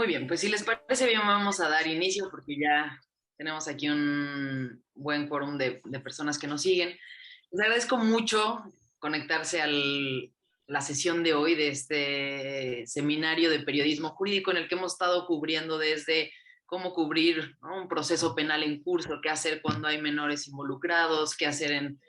Muy bien, pues si les parece bien vamos a dar inicio porque ya tenemos aquí un buen quórum de personas que nos siguen. Les agradezco mucho conectarse a la sesión de hoy de este seminario de periodismo jurídico en el que hemos estado cubriendo desde cómo cubrir, ¿no?, un proceso penal en curso, qué hacer cuando hay menores involucrados, qué hacer en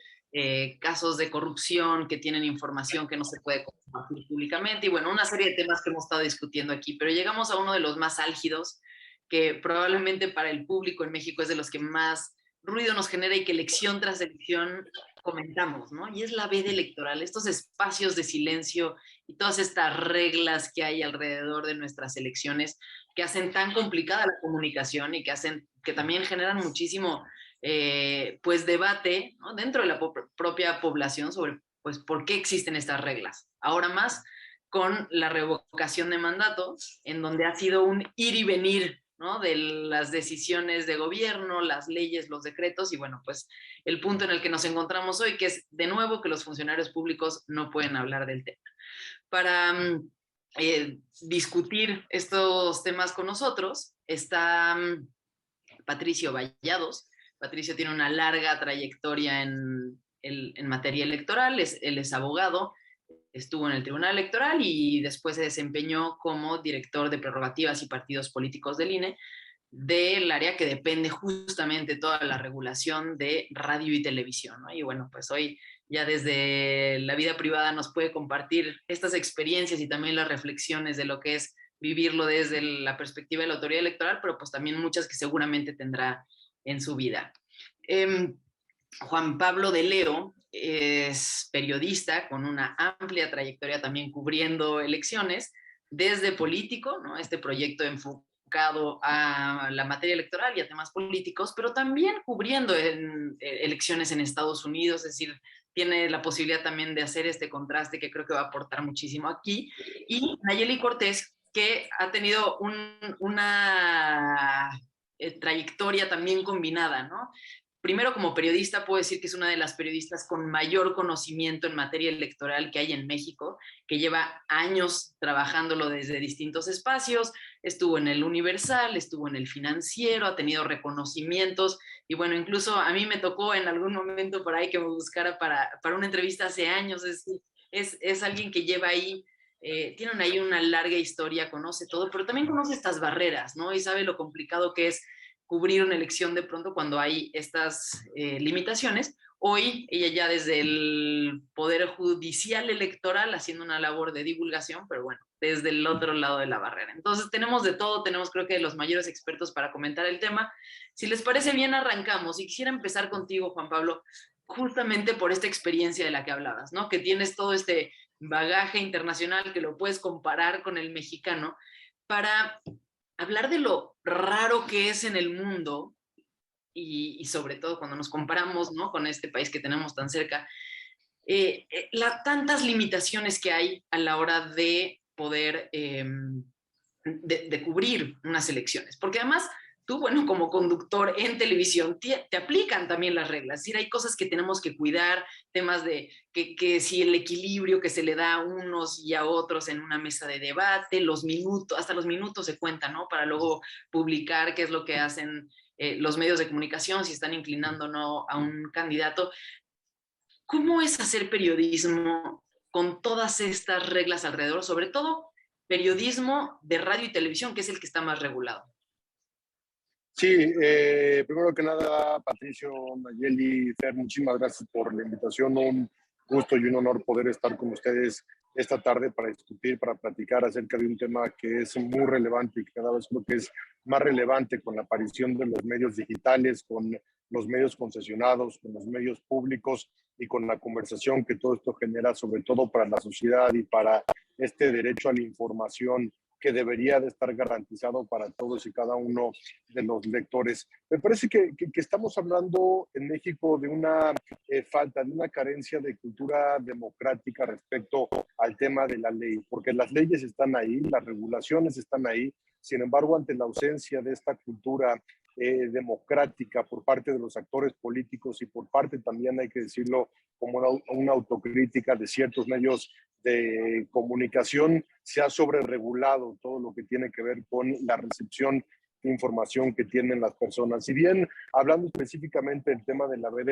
casos de corrupción que tienen información que no se puede compartir públicamente y bueno, una serie de temas que hemos estado discutiendo aquí, pero llegamos a uno de los más álgidos que probablemente para el público en México es de los que más ruido nos genera y que elección tras elección comentamos, ¿no? Y es la veda electoral, estos espacios de silencio y todas estas reglas que hay alrededor de nuestras elecciones que hacen tan complicada la comunicación y que también generan muchísimo pues debate, ¿no?, dentro de la propia población sobre pues por qué existen estas reglas. Ahora más con la revocación de mandato, en donde ha sido un ir y venir, ¿no?, de las decisiones de gobierno, las leyes, los decretos, y bueno, pues el punto en el que nos encontramos hoy, que es de nuevo que los funcionarios públicos no pueden hablar del tema. Para discutir estos temas con nosotros está Patricio Vallados. Patricio tiene una larga trayectoria en materia electoral, él es abogado, estuvo en el Tribunal Electoral y después se desempeñó como director de prerrogativas y partidos políticos del INE, del área que depende justamente toda la regulación de radio y televisión, ¿no? Y bueno, pues hoy ya desde la vida privada nos puede compartir estas experiencias y también las reflexiones de lo que es vivirlo desde la perspectiva de la autoridad electoral, pero pues también muchas que seguramente tendrá en su vida. Juan Pablo de Leo es periodista con una amplia trayectoria también cubriendo elecciones, desde político, ¿no?, este proyecto enfocado a la materia electoral y a temas políticos, pero también cubriendo elecciones en Estados Unidos, es decir, tiene la posibilidad también de hacer este contraste que creo que va a aportar muchísimo aquí. Y Nayeli Cortés, que ha tenido una trayectoria también combinada, ¿no? Primero, como periodista, puedo decir que es una de las periodistas con mayor conocimiento en materia electoral que hay en México, que lleva años trabajándolo desde distintos espacios, estuvo en el Universal, estuvo en el Financiero, ha tenido reconocimientos, y bueno, incluso a mí me tocó en algún momento por ahí que me buscara para una entrevista hace años, es alguien que lleva ahí, tiene ahí una larga historia, conoce todo, pero también conoce estas barreras, ¿no? Y sabe lo complicado que es cubrir una elección de pronto cuando hay estas limitaciones. Hoy ella ya desde el Poder Judicial Electoral haciendo una labor de divulgación, pero bueno, desde el otro lado de la barrera. Entonces tenemos de todo, tenemos creo que los mayores expertos para comentar el tema. Si les parece bien, arrancamos. Y quisiera empezar contigo, Juan Pablo, justamente por esta experiencia de la que hablabas, ¿no? Que tienes todo este bagaje internacional que lo puedes comparar con el mexicano para hablar de lo raro que es en el mundo y sobre todo cuando nos comparamos, ¿no?, con este país que tenemos tan cerca, tantas limitaciones que hay a la hora de poder de cubrir unas elecciones. Porque además, tú, bueno, como conductor en televisión, te aplican también las reglas. Es decir, hay cosas que tenemos que cuidar, temas de que si el equilibrio que se le da a unos y a otros en una mesa de debate, los minutos, hasta los minutos se cuentan, ¿no?, para luego publicar qué es lo que hacen los medios de comunicación, si están inclinando o no a un candidato. ¿Cómo es hacer periodismo con todas estas reglas alrededor? Sobre todo periodismo de radio y televisión, que es el que está más regulado. Sí, primero que nada, Patricio, Nayeli, Fer, muchísimas gracias por la invitación. Un gusto y un honor poder estar con ustedes esta tarde para discutir, para platicar acerca de un tema que es muy relevante y que cada vez creo que es más relevante con la aparición de los medios digitales, con los medios concesionados, con los medios públicos y con la conversación que todo esto genera, sobre todo para la sociedad y para este derecho a la información que debería de estar garantizado para todos y cada uno de los lectores. Me parece que estamos hablando en México de una falta, de una carencia de cultura democrática respecto al tema de la ley, porque las leyes están ahí, las regulaciones están ahí, sin embargo, ante la ausencia de esta cultura democrática por parte de los actores políticos y por parte también, hay que decirlo, como una autocrítica de ciertos medios de comunicación se ha sobreregulado todo lo que tiene que ver con la recepción de información que tienen las personas. Si bien, hablando específicamente del tema de la veda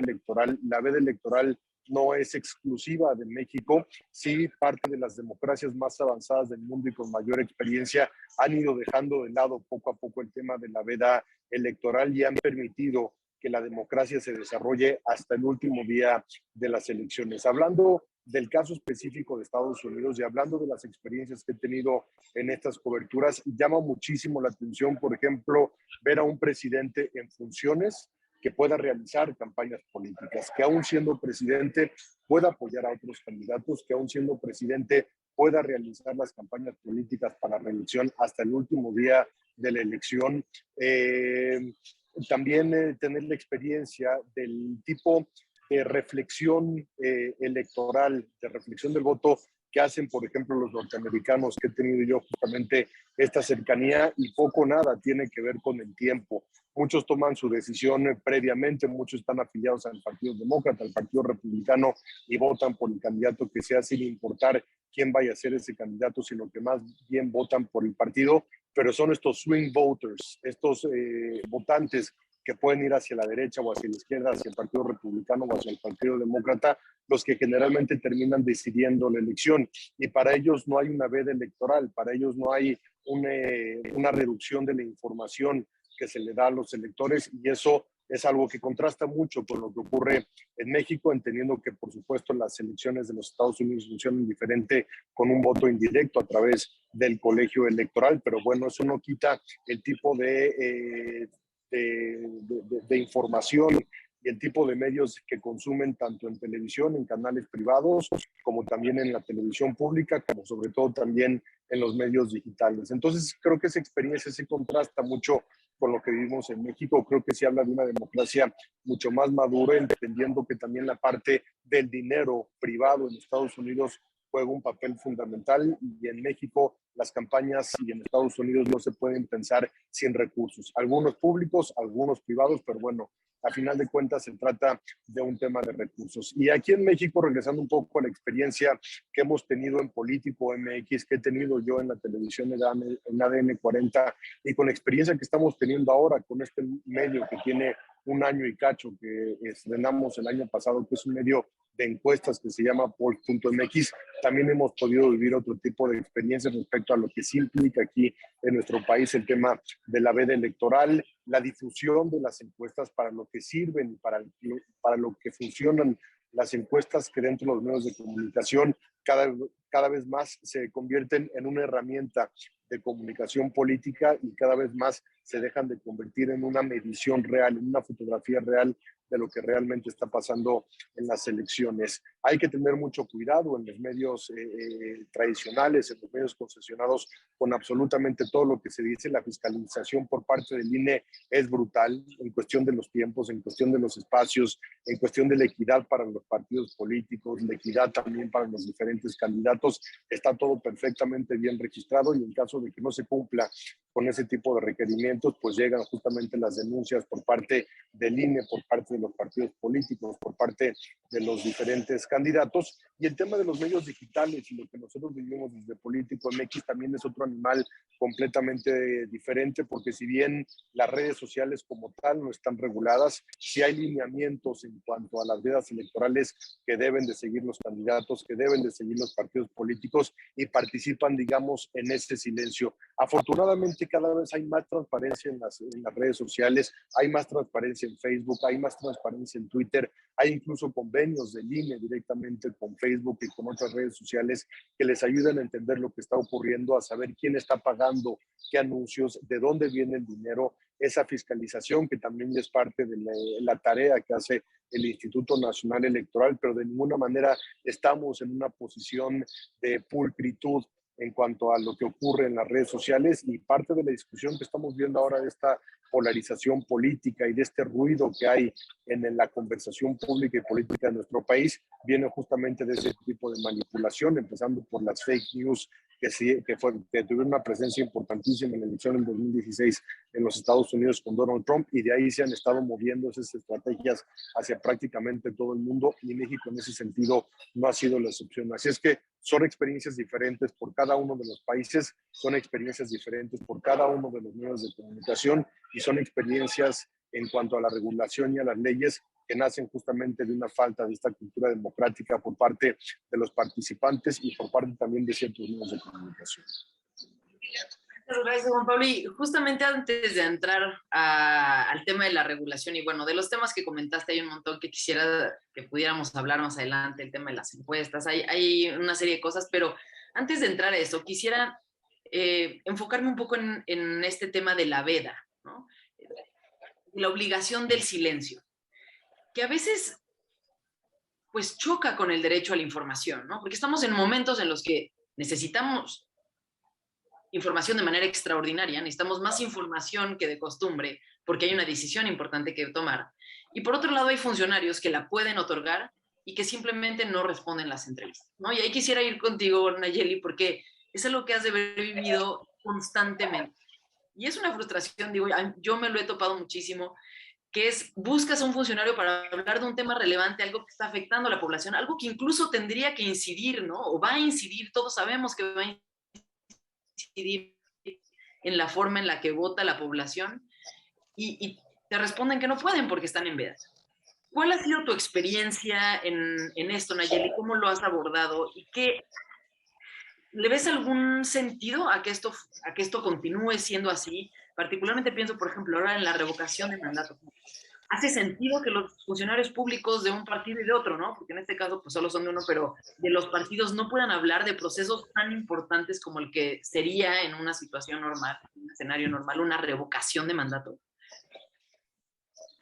electoral no es exclusiva de México, sí parte de las democracias más avanzadas del mundo y con mayor experiencia han ido dejando de lado poco a poco el tema de la veda electoral y han permitido que la democracia se desarrolle hasta el último día de las elecciones. Hablando del caso específico de Estados Unidos y hablando de las experiencias que he tenido en estas coberturas, llama muchísimo la atención, por ejemplo, ver a un presidente en funciones que pueda realizar campañas políticas, que aún siendo presidente pueda apoyar a otros candidatos, que aún siendo presidente pueda realizar las campañas políticas para la reelección hasta el último día de la elección. También tener la experiencia del tipo de reflexión electoral, de reflexión del voto que hacen, por ejemplo, los norteamericanos, que he tenido yo justamente esta cercanía y poco o nada tiene que ver con el tiempo. Muchos toman su decisión previamente, muchos están afiliados al Partido Demócrata, al Partido Republicano y votan por el candidato que sea sin importar quién vaya a ser ese candidato, sino que más bien votan por el partido, pero son estos swing voters, estos votantes que pueden ir hacia la derecha o hacia la izquierda, hacia el Partido Republicano o hacia el Partido Demócrata, los que generalmente terminan decidiendo la elección. Y para ellos no hay una veda electoral, para ellos no hay una reducción de la información que se le da a los electores, y eso es algo que contrasta mucho con lo que ocurre en México, entendiendo que, por supuesto, las elecciones de los Estados Unidos funcionan diferente con un voto indirecto a través del colegio electoral, pero bueno, eso no quita el tipo de información y el tipo de medios que consumen tanto en televisión, en canales privados, como también en la televisión pública, como sobre todo también en los medios digitales. Entonces, creo que esa experiencia se contrasta mucho con lo que vivimos en México. Creo que se habla de una democracia mucho más madura, entendiendo que también la parte del dinero privado en Estados Unidos juega un papel fundamental, y en México las campañas y en Estados Unidos no se pueden pensar sin recursos, algunos públicos, algunos privados, pero bueno, a final de cuentas se trata de un tema de recursos. Y aquí en México, regresando un poco a la experiencia que hemos tenido en Político MX, que he tenido yo en la televisión en ADN 40, y con la experiencia que estamos teniendo ahora con este medio que tiene un año y cacho, que estrenamos el año pasado, que es un medio de encuestas que se llama Poll.mx, también hemos podido vivir otro tipo de experiencias respecto a lo que sí implica aquí en nuestro país el tema de la veda electoral, la difusión de las encuestas, para lo que sirven, para lo que funcionan las encuestas, que dentro de los medios de comunicación cada vez más se convierten en una herramienta de comunicación política y cada vez más se dejan de convertir en una medición real, en una fotografía real de lo que realmente está pasando en las elecciones. Hay que tener mucho cuidado en los medios tradicionales, en los medios concesionados, con absolutamente todo lo que se dice. La fiscalización por parte del INE es brutal en cuestión de los tiempos, en cuestión de los espacios, en cuestión de la equidad para los partidos políticos, la equidad también para los diferentes candidatos. Está todo perfectamente bien registrado, y en caso de que no se cumpla con ese tipo de requerimientos, pues llegan justamente las denuncias por parte del INE, por parte de los partidos políticos, por parte de los diferentes candidatos. Y el tema de los medios digitales y lo que nosotros vivimos desde Político MX también es otro animal completamente diferente, porque si bien las redes sociales como tal no están reguladas, sí hay lineamientos en cuanto a las vedas electorales que deben de seguir los candidatos, que deben de seguir los partidos políticos, y participan, digamos, en ese silencio. Afortunadamente, cada vez hay más transparencia en las redes sociales, hay más transparencia en Facebook, hay más transparencia en Twitter, hay incluso convenios del INE directamente con Facebook y con otras redes sociales que les ayudan a entender lo que está ocurriendo, a saber quién está pagando qué anuncios, de dónde viene el dinero, esa fiscalización que también es parte de la tarea que hace el Instituto Nacional Electoral, pero de ninguna manera estamos en una posición de pulcritud en cuanto a lo que ocurre en las redes sociales, y parte de la discusión que estamos viendo ahora de esta polarización política y de este ruido que hay en la conversación pública y política de nuestro país viene justamente de ese tipo de manipulación, empezando por las fake news que tuvieron una presencia importantísima en la elección en 2016 en los Estados Unidos con Donald Trump, y de ahí se han estado moviendo esas estrategias hacia prácticamente todo el mundo, y México en ese sentido no ha sido la excepción. Así es que son experiencias diferentes por cada uno de los países, son experiencias diferentes por cada uno de los medios de comunicación, y son experiencias en cuanto a la regulación y a las leyes que nacen justamente de una falta de esta cultura democrática por parte de los participantes y por parte también de ciertos medios de comunicación. Muchas gracias, Juan Pablo. Y justamente antes de entrar al tema de la regulación, y bueno, de los temas que comentaste, hay un montón que quisiera que pudiéramos hablar más adelante, el tema de las encuestas, hay una serie de cosas, pero antes de entrar a eso, quisiera enfocarme un poco en este tema de la veda, ¿no? La obligación del silencio, que a veces pues choca con el derecho a la información, ¿no? Porque estamos en momentos en los que necesitamos información de manera extraordinaria, necesitamos más información que de costumbre, porque hay una decisión importante que tomar. Y por otro lado, hay funcionarios que la pueden otorgar y que simplemente no responden las entrevistas, ¿no? Y ahí quisiera ir contigo, Nayeli, porque es algo que has de haber vivido constantemente. Y es una frustración, digo, yo me lo he topado muchísimo, que es, buscas a un funcionario para hablar de un tema relevante, algo que está afectando a la población, algo que incluso tendría que incidir, ¿no? O va a incidir, todos sabemos que va a incidir en la forma en la que vota la población, y te responden que no pueden porque están en veda. ¿Cuál ha sido tu experiencia en esto, Nayeli? ¿Cómo lo has abordado? ¿Y qué, le ves algún sentido a que esto continúe siendo así? Particularmente pienso, por ejemplo, ahora en la revocación de mandato. Hace sentido que los funcionarios públicos de un partido y de otro, ¿no? Porque en este caso pues solo son de uno, pero de los partidos no puedan hablar de procesos tan importantes como el que sería en una situación normal, en un escenario normal, una revocación de mandato.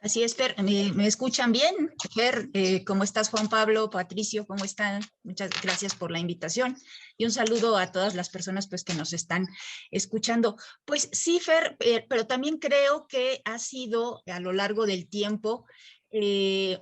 Así es, Fer. ¿Me escuchan bien? Fer, ¿cómo estás, Juan Pablo? Patricio, ¿cómo están? Muchas gracias por la invitación y un saludo a todas las personas pues, que nos están escuchando. Pues sí, Fer, pero también creo que ha sido a lo largo del tiempo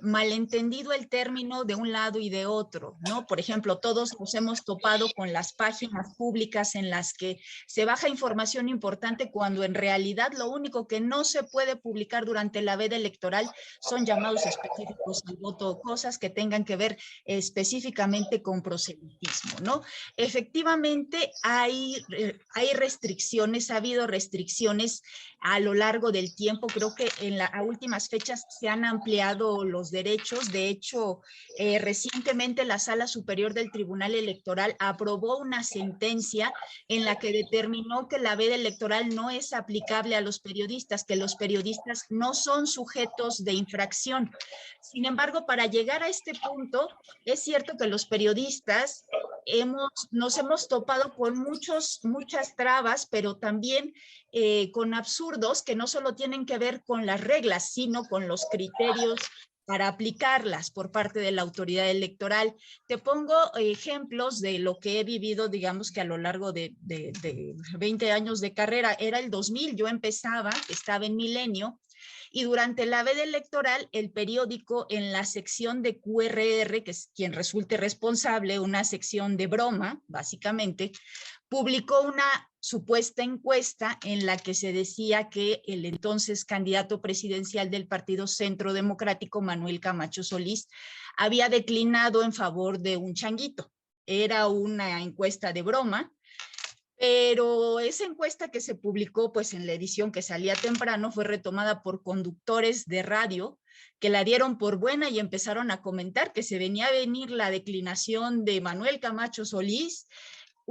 malentendido el término de un lado y de otro, ¿no? Por ejemplo, todos nos hemos topado con las páginas públicas en las que se baja información importante cuando en realidad lo único que no se puede publicar durante la veda electoral son llamados específicos al voto, cosas que tengan que ver específicamente con proselitismo, ¿no? Efectivamente hay restricciones, ha habido restricciones a lo largo del tiempo. Creo que a últimas fechas se han ampliado los derechos. De hecho, recientemente la Sala Superior del Tribunal Electoral aprobó una sentencia en la que determinó que la veda electoral no es aplicable a los periodistas, que los periodistas no son sujetos de infracción. Sin embargo, para llegar a este punto, es cierto que los periodistas nos hemos topado con muchas trabas, pero también con absurdos que no solo tienen que ver con las reglas, sino con los criterios para aplicarlas por parte de la autoridad electoral. Te pongo ejemplos de lo que he vivido, digamos que a lo largo de 20 años de carrera. Era el 2000, yo estaba en Milenio, y durante la veda electoral, el periódico en la sección de QRR, que es quien resulte responsable, una sección de broma, básicamente, publicó una supuesta encuesta en la que se decía que el entonces candidato presidencial del Partido Centro Democrático, Manuel Camacho Solís, había declinado en favor de un changuito. Era una encuesta de broma, pero esa encuesta que se publicó pues en la edición que salía temprano fue retomada por conductores de radio que la dieron por buena y empezaron a comentar que se venía a venir la declinación de Manuel Camacho Solís.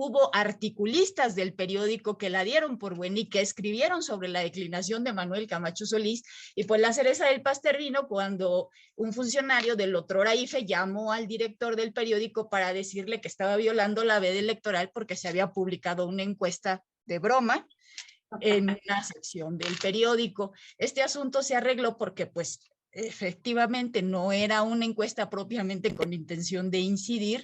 Hubo articulistas del periódico que la dieron por buena y que escribieron sobre la declinación de Manuel Camacho Solís, y pues la cereza del pastel vino cuando un funcionario del otrora IFE llamó al director del periódico para decirle que estaba violando la veda electoral porque se había publicado una encuesta de broma en una sección del periódico. Este asunto se arregló porque pues efectivamente no era una encuesta propiamente con intención de incidir.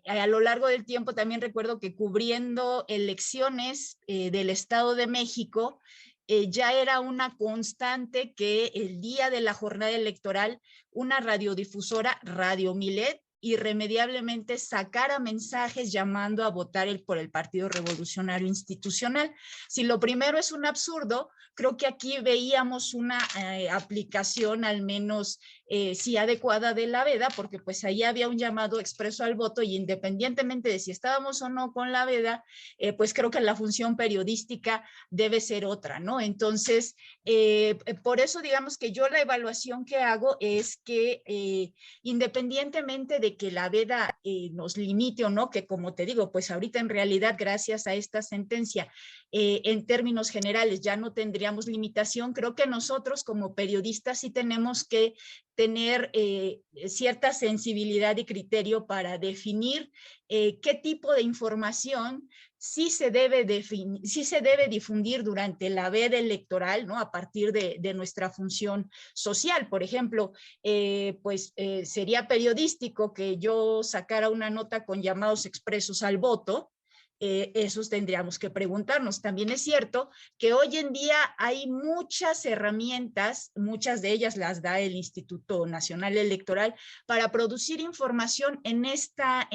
A lo largo del tiempo también recuerdo que cubriendo elecciones del Estado de México, ya era una constante que el día de la jornada electoral una radiodifusora, Radio Milet, irremediablemente sacara mensajes llamando a votar por el Partido Revolucionario Institucional. Si lo primero es un absurdo, creo que aquí veíamos una aplicación al menos sí adecuada de la veda, porque pues ahí había un llamado expreso al voto y independientemente de si estábamos o no con la veda, pues creo que la función periodística debe ser otra, ¿no? Entonces, por eso digamos que yo la evaluación que hago es que independientemente de que la veda nos limite o no, que como te digo, pues ahorita en realidad gracias a esta sentencia, en términos generales ya no tendríamos limitación, creo que nosotros como periodistas sí tenemos que tener cierta sensibilidad y criterio para definir qué tipo de información sí se debe difundir durante la veda electoral, ¿no? A partir de nuestra función social. Por ejemplo, sería periodístico que yo sacara una nota con llamados expresos al voto. Esos tendríamos que preguntarnos. También es cierto que hoy en día hay muchas herramientas, muchas de ellas las da el Instituto Nacional Electoral, para producir información en esta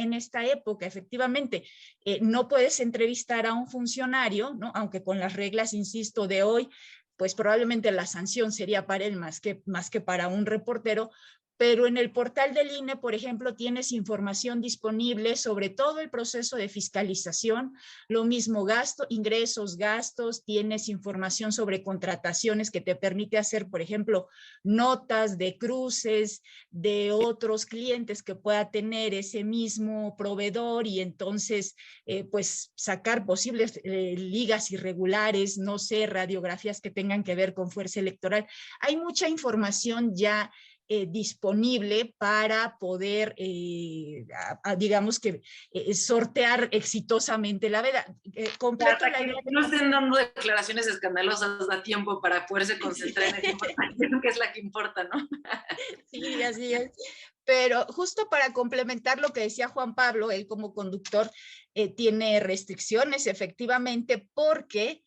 época. Efectivamente, no puedes entrevistar a un funcionario, ¿no? Aunque con las reglas, insisto, de hoy, pues probablemente la sanción sería para él más que para un reportero, pero en el portal del INE, por ejemplo, tienes información disponible sobre todo el proceso de fiscalización, lo mismo ingresos, gastos, tienes información sobre contrataciones que te permite hacer, por ejemplo, notas de cruces de otros clientes que pueda tener ese mismo proveedor y entonces, pues, sacar posibles ligas irregulares, no sé, radiografías que tengan que ver con fuerza electoral. Hay mucha información ya disponible para poder, digamos que, sortear exitosamente la veda. Completo la idea. No estén dando declaraciones escandalosas, da tiempo para poderse concentrar en esa información que es la que importa, ¿no? Sí, así es. Pero justo para complementar lo que decía Juan Pablo, él como conductor tiene restricciones, efectivamente, porque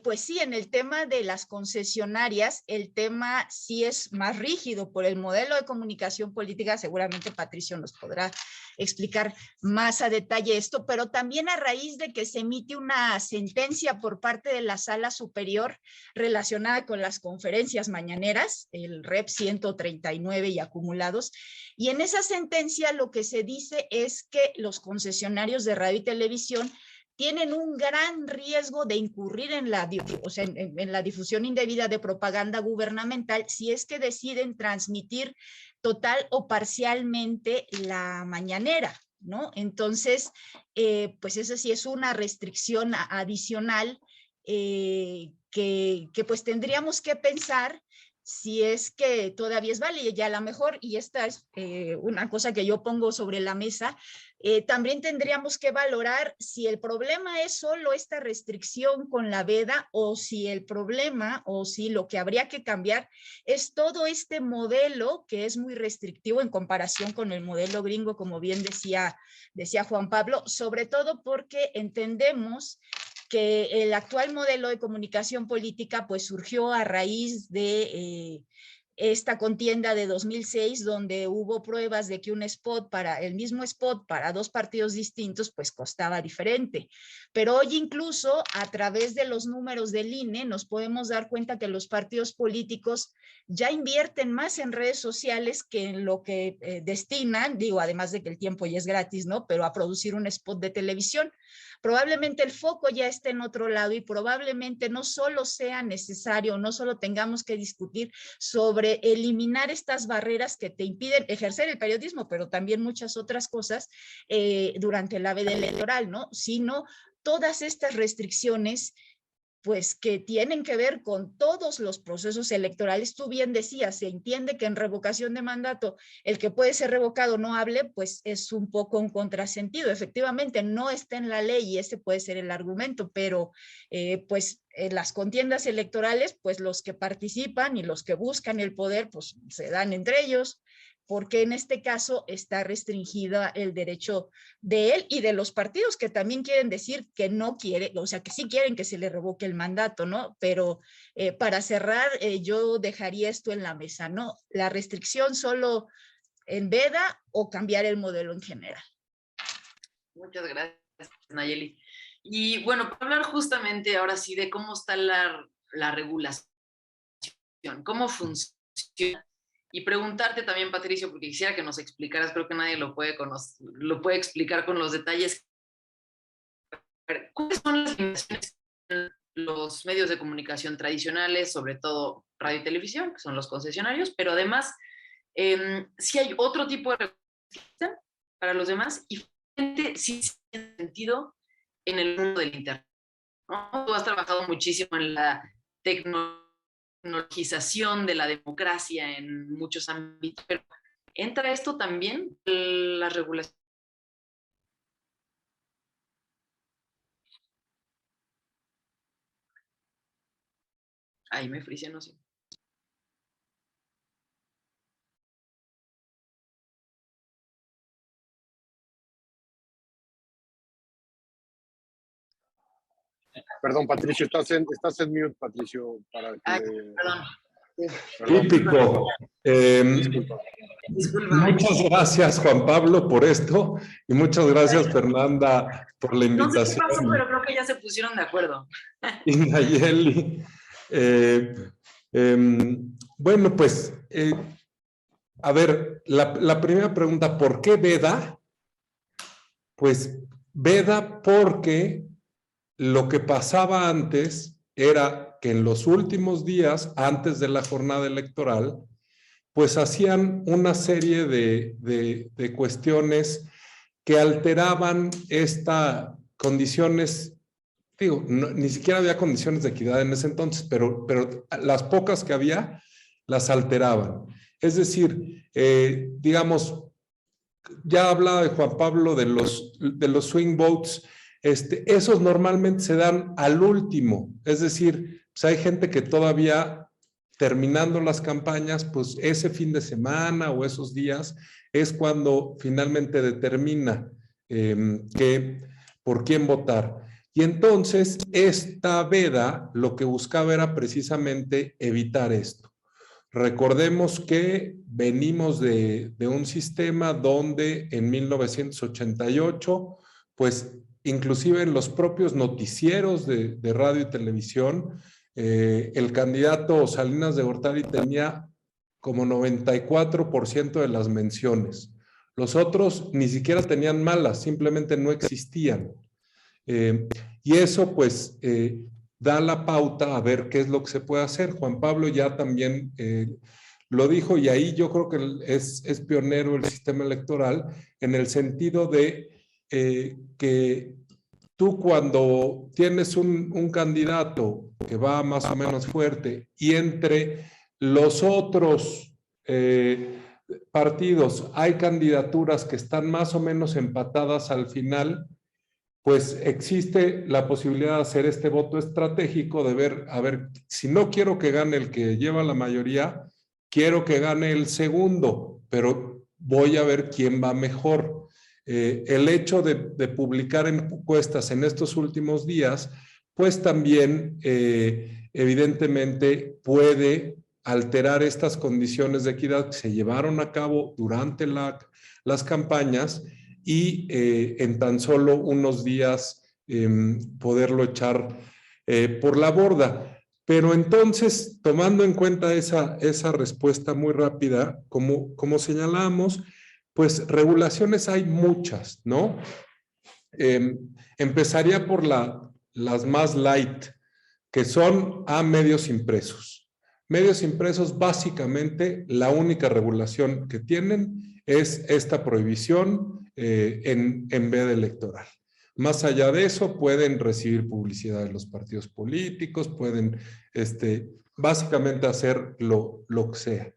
pues sí, en el tema de las concesionarias, el tema sí es más rígido por el modelo de comunicación política. Seguramente Patricio nos podrá explicar más a detalle esto, pero también a raíz de que se emite una sentencia por parte de la Sala Superior relacionada con las conferencias mañaneras, el REP 139 y acumulados, y en esa sentencia lo que se dice es que los concesionarios de radio y televisión tienen un gran riesgo de incurrir en la difusión indebida de propaganda gubernamental si es que deciden transmitir total o parcialmente la mañanera, ¿no? Entonces, pues esa sí es una restricción adicional que pues tendríamos que pensar si es que todavía es válida. Y a lo mejor, y esta es una cosa que yo pongo sobre la mesa, también tendríamos que valorar si el problema es solo esta restricción con la veda o si el problema o si lo que habría que cambiar es todo este modelo que es muy restrictivo en comparación con el modelo gringo, como bien decía Juan Pablo, sobre todo porque entendemos que el actual modelo de comunicación política pues surgió a raíz de esta contienda de 2006, donde hubo pruebas de que el mismo spot para dos partidos distintos, pues costaba diferente. Pero hoy incluso a través de los números del INE nos podemos dar cuenta que los partidos políticos ya invierten más en redes sociales que en lo que destinan, digo, además de que el tiempo ya es gratis, ¿no? Pero a producir un spot de televisión. Probablemente el foco ya esté en otro lado y probablemente no solo sea necesario, no solo tengamos que discutir sobre eliminar estas barreras que te impiden ejercer el periodismo, pero también muchas otras cosas durante la veda electoral, ¿no? Sino todas estas restricciones pues que tienen que ver con todos los procesos electorales. Tú bien decías, se entiende que en revocación de mandato el que puede ser revocado no hable, pues es un poco un contrasentido. Efectivamente, no está en la ley y ese puede ser el argumento, pero pues en las contiendas electorales, pues los que participan y los que buscan el poder, pues se dan entre ellos, porque en este caso está restringida el derecho de él y de los partidos que también quieren decir que no quiere, o sea, que sí quieren que se le revoque el mandato, ¿no? Pero para cerrar, yo dejaría esto en la mesa, ¿no? La restricción solo en Veda o cambiar el modelo en general. Muchas gracias, Nayeli. Y bueno, para hablar justamente ahora sí de cómo está la regulación, cómo funciona. Y preguntarte también, Patricio, porque quisiera que nos explicaras, creo que nadie lo puede explicar con los detalles. ¿Cuáles son las limitaciones en los medios de comunicación tradicionales, sobre todo radio y televisión, que son los concesionarios, pero además, si hay otro tipo de regulación para los demás y si tiene sentido en el mundo del Internet, ¿no? Tú has trabajado muchísimo en la tecnologización de la democracia en muchos ámbitos, pero ¿entra esto también la regulación? Ahí me frisé, no sé. Perdón, Patricio, estás en mute, Patricio. Perdón. Típico. Muchas gracias, Juan Pablo, por esto, y muchas gracias, Fernanda, por la invitación. No sé qué pasó, pero creo que ya se pusieron de acuerdo. Y Nayeli. Bueno, pues, a ver, la primera pregunta, ¿por qué Veda? Pues Veda porque lo que pasaba antes era que en los últimos días, antes de la jornada electoral, pues hacían una serie de cuestiones que alteraban estas condiciones, digo, ni siquiera había condiciones de equidad en ese entonces, pero las pocas que había las alteraban. Es decir, digamos, ya hablaba de Juan Pablo de los swing votes. Esos normalmente se dan al último, es decir, pues hay gente que todavía terminando las campañas, pues ese fin de semana o esos días es cuando finalmente determina por quién votar. Y entonces esta veda lo que buscaba era precisamente evitar esto. Recordemos que venimos de un sistema donde en 1988, pues inclusive en los propios noticieros de radio y televisión, el candidato Salinas de Gortari tenía como 94% de las menciones. Los otros ni siquiera tenían malas, simplemente no existían. Y eso pues da la pauta a ver qué es lo que se puede hacer. Juan Pablo ya también lo dijo, y ahí yo creo que es pionero el sistema electoral en el sentido de que tú cuando tienes un candidato que va más o menos fuerte y entre los otros partidos hay candidaturas que están más o menos empatadas al final, pues existe la posibilidad de hacer este voto estratégico de ver, a ver, si no quiero que gane el que lleva la mayoría, quiero que gane el segundo, pero voy a ver quién va mejor. El hecho de publicar encuestas en estos últimos días, pues también evidentemente puede alterar estas condiciones de equidad que se llevaron a cabo durante las campañas y en tan solo unos días poderlo echar por la borda. Pero entonces, tomando en cuenta esa respuesta muy rápida, como señalamos, pues regulaciones hay muchas, ¿no? Empezaría por las más light, que son a medios impresos. Medios impresos, básicamente, la única regulación que tienen es esta prohibición en veda electoral. Más allá de eso, pueden recibir publicidad de los partidos políticos, pueden básicamente hacer lo que sea.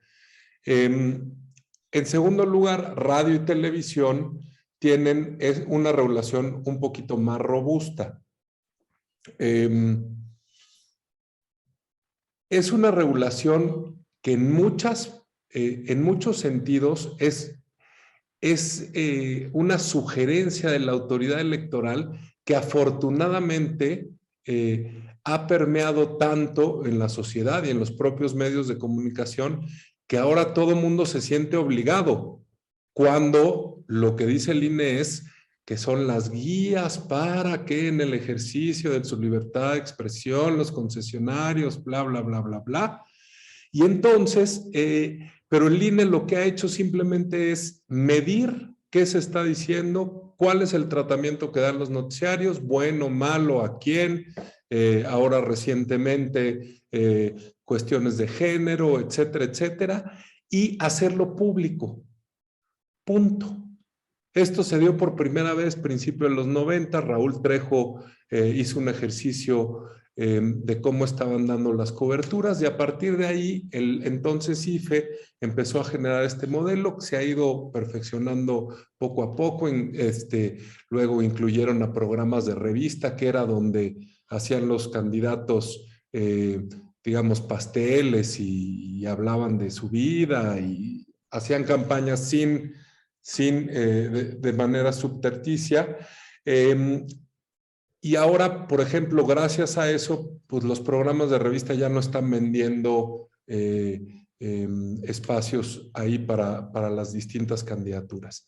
En segundo lugar, radio y televisión tienen una regulación un poquito más robusta. Es una regulación que en muchos sentidos es una sugerencia de la autoridad electoral que afortunadamente ha permeado tanto en la sociedad y en los propios medios de comunicación que ahora todo mundo se siente obligado cuando lo que dice el INE es que son las guías para que en el ejercicio de su libertad de expresión, los concesionarios, bla, bla, bla, bla, bla. Y entonces, pero el INE lo que ha hecho simplemente es medir qué se está diciendo, cuál es el tratamiento que dan los noticiarios, bueno, malo, a quién, ahora recientemente cuestiones de género, etcétera, etcétera, y hacerlo público. Punto. Esto se dio por primera vez a principios de los 90. Raúl Trejo hizo un ejercicio de cómo estaban dando las coberturas y a partir de ahí el entonces IFE empezó a generar este modelo que se ha ido perfeccionando poco a poco. Luego incluyeron a programas de revista que era donde hacían los candidatos digamos pasteles y hablaban de su vida y hacían campañas de manera subterticia. Y ahora, por ejemplo, gracias a eso, pues los programas de revista ya no están vendiendo espacios ahí para las distintas candidaturas.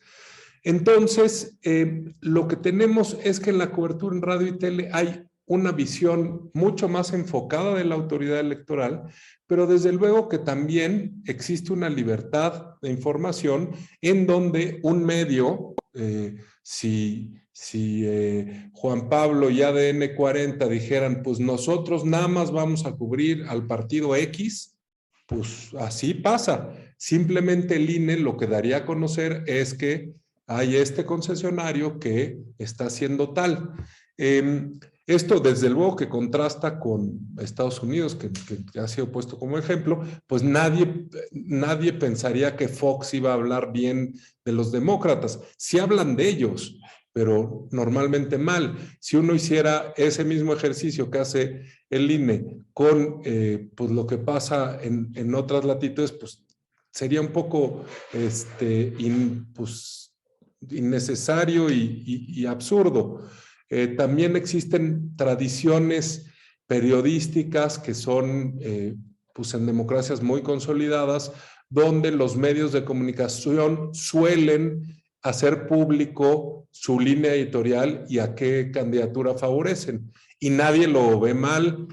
Entonces, lo que tenemos es que en la cobertura en radio y tele hay una visión mucho más enfocada de la autoridad electoral, pero desde luego que también existe una libertad de información en donde un medio, si Juan Pablo y ADN 40 dijeran, pues nosotros nada más vamos a cubrir al partido X, pues así pasa. Simplemente el INE lo que daría a conocer es que hay este concesionario que está haciendo tal. Esto desde luego que contrasta con Estados Unidos, que ha sido puesto como ejemplo, pues nadie pensaría que Fox iba a hablar bien de los demócratas. Sí hablan de ellos, pero normalmente mal. Si uno hiciera ese mismo ejercicio que hace el INE con pues lo que pasa en otras latitudes, pues sería un poco pues, innecesario y absurdo. También existen tradiciones periodísticas que son pues en democracias muy consolidadas, donde los medios de comunicación suelen hacer público su línea editorial y a qué candidatura favorecen. Y nadie lo ve mal,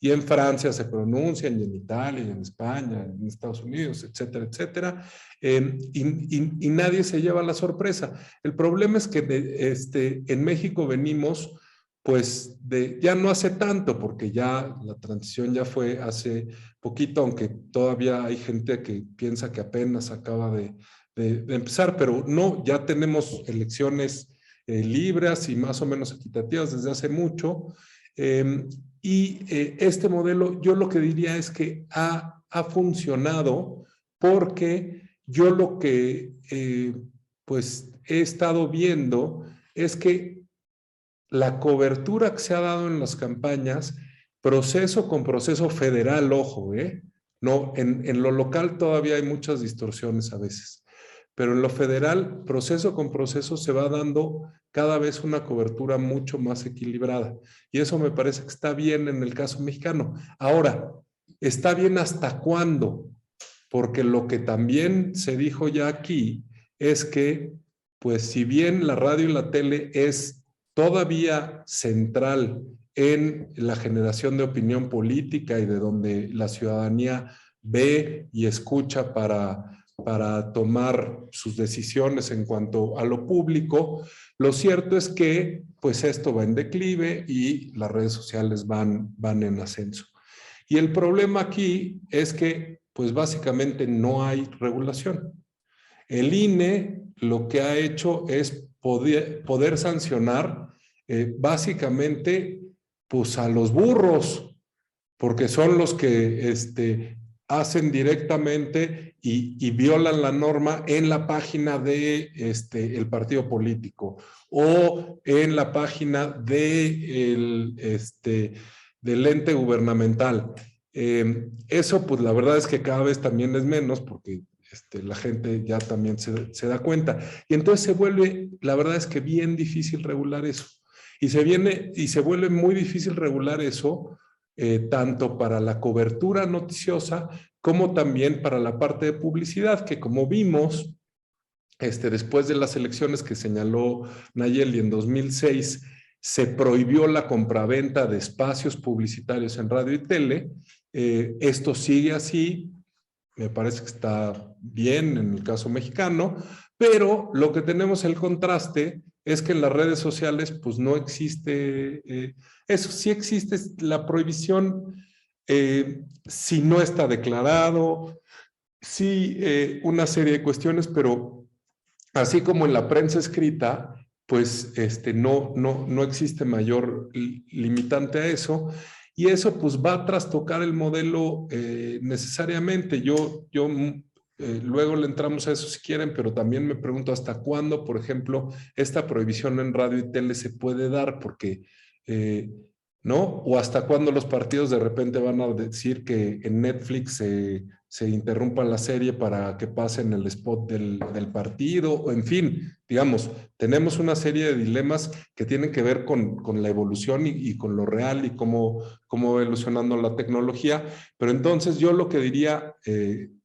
y en Francia se pronuncian, y en Italia, y en España, en Estados Unidos, etcétera, etcétera, y nadie se lleva la sorpresa. El problema es que en México venimos, pues, ya no hace tanto, porque ya la transición ya fue hace poquito, aunque todavía hay gente que piensa que apenas acaba de empezar, pero no, ya tenemos elecciones libres y más o menos equitativas desde hace mucho. Este modelo, yo lo que diría es que ha funcionado porque yo lo que pues he estado viendo es que la cobertura que se ha dado en las campañas, proceso con proceso federal, ojo, no, en lo local todavía hay muchas distorsiones a veces, pero en lo federal, proceso con proceso se va dando cada vez una cobertura mucho más equilibrada. Y eso me parece que está bien en el caso mexicano. Ahora, ¿está bien hasta cuándo? Porque lo que también se dijo ya aquí es que, pues si bien la radio y la tele es todavía central en la generación de opinión política y de donde la ciudadanía ve y escucha para tomar sus decisiones en cuanto a lo público, lo cierto es que pues esto va en declive y las redes sociales van en ascenso. Y el problema aquí es que pues básicamente no hay regulación. El INE lo que ha hecho es poder sancionar básicamente pues a los burros, porque son los que hacen directamente y violan la norma en la página de el partido político o en la página del ente gubernamental. Eso pues la verdad es que cada vez también es menos porque la gente ya también se da cuenta. Y entonces se vuelve, la verdad es que bien difícil regular eso. Y se vuelve muy difícil regular eso tanto para la cobertura noticiosa como también para la parte de publicidad, que como vimos, después de las elecciones que señaló Nayeli en 2006, se prohibió la compraventa de espacios publicitarios en radio y tele. Esto sigue así, me parece que está bien en el caso mexicano, pero lo que tenemos el contraste es que en las redes sociales pues no existe eso. Sí existe la prohibición si no está declarado, sí una serie de cuestiones, pero así como en la prensa escrita, pues no existe mayor limitante a eso. Y eso pues va a trastocar el modelo necesariamente. Luego le entramos a eso si quieren, pero también me pregunto hasta cuándo, por ejemplo, esta prohibición en radio y tele se puede dar, porque, ¿no? O hasta cuándo los partidos de repente van a decir que en Netflix se interrumpa la serie para que pasen el spot del partido, o en fin, digamos, tenemos una serie de dilemas que tienen que ver con la evolución y con lo real y cómo va evolucionando la tecnología. Pero entonces yo lo que diría,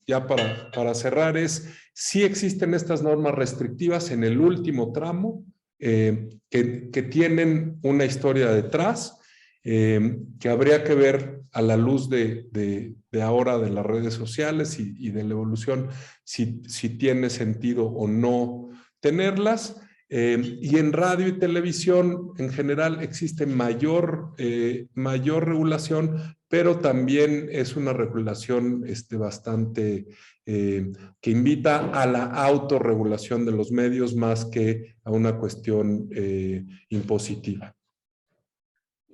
ya para cerrar, es sí existen estas normas restrictivas en el último tramo, que tienen una historia detrás, que habría que ver a la luz de ahora de las redes sociales y de la evolución si tiene sentido o no tenerlas. Y en radio y televisión en general existe mayor regulación, pero también es una regulación bastante que invita a la autorregulación de los medios más que a una cuestión impositiva.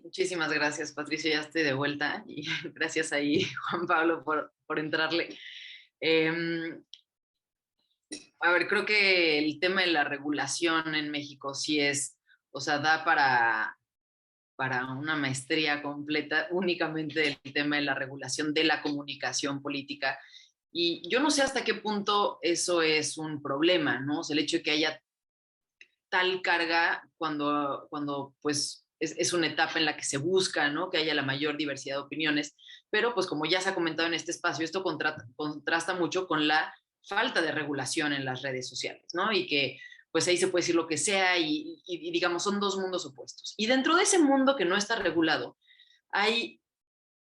Muchísimas gracias, Patricio, ya estoy de vuelta y gracias ahí, Juan Pablo, por entrarle. A ver, creo que el tema de la regulación en México sí es, o sea, da para una maestría completa únicamente del tema de la regulación de la comunicación política. Y yo no sé hasta qué punto eso es un problema, ¿no? O sea, el hecho de que haya tal carga cuando pues es una etapa en la que se busca, ¿no? Que haya la mayor diversidad de opiniones, pero pues como ya se ha comentado en este espacio, esto contrasta mucho con la falta de regulación en las redes sociales, ¿no? Y que pues ahí se puede decir lo que sea y digamos son dos mundos opuestos. Y dentro de ese mundo que no está regulado, hay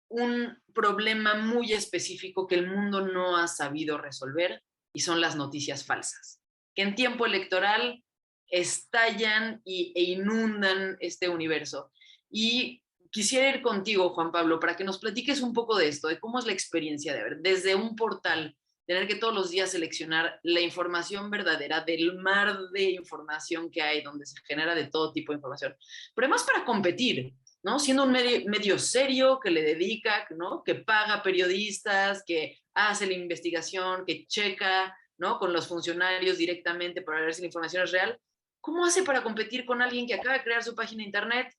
un problema muy específico que el mundo no ha sabido resolver y son las noticias falsas, que en tiempo electoral estallan e inundan este universo. Y quisiera ir contigo, Juan Pablo, para que nos platiques un poco de esto, de cómo es la experiencia de ver desde un portal, tener que todos los días seleccionar la información verdadera del mar de información que hay, donde se genera de todo tipo de información, pero además para competir, ¿no? Siendo un medio serio que le dedica, ¿no? Que paga periodistas, que hace la investigación, que checa, ¿no? Con los funcionarios directamente para ver si la información es real. ¿Cómo hace para competir con alguien que acaba de crear su página de internet,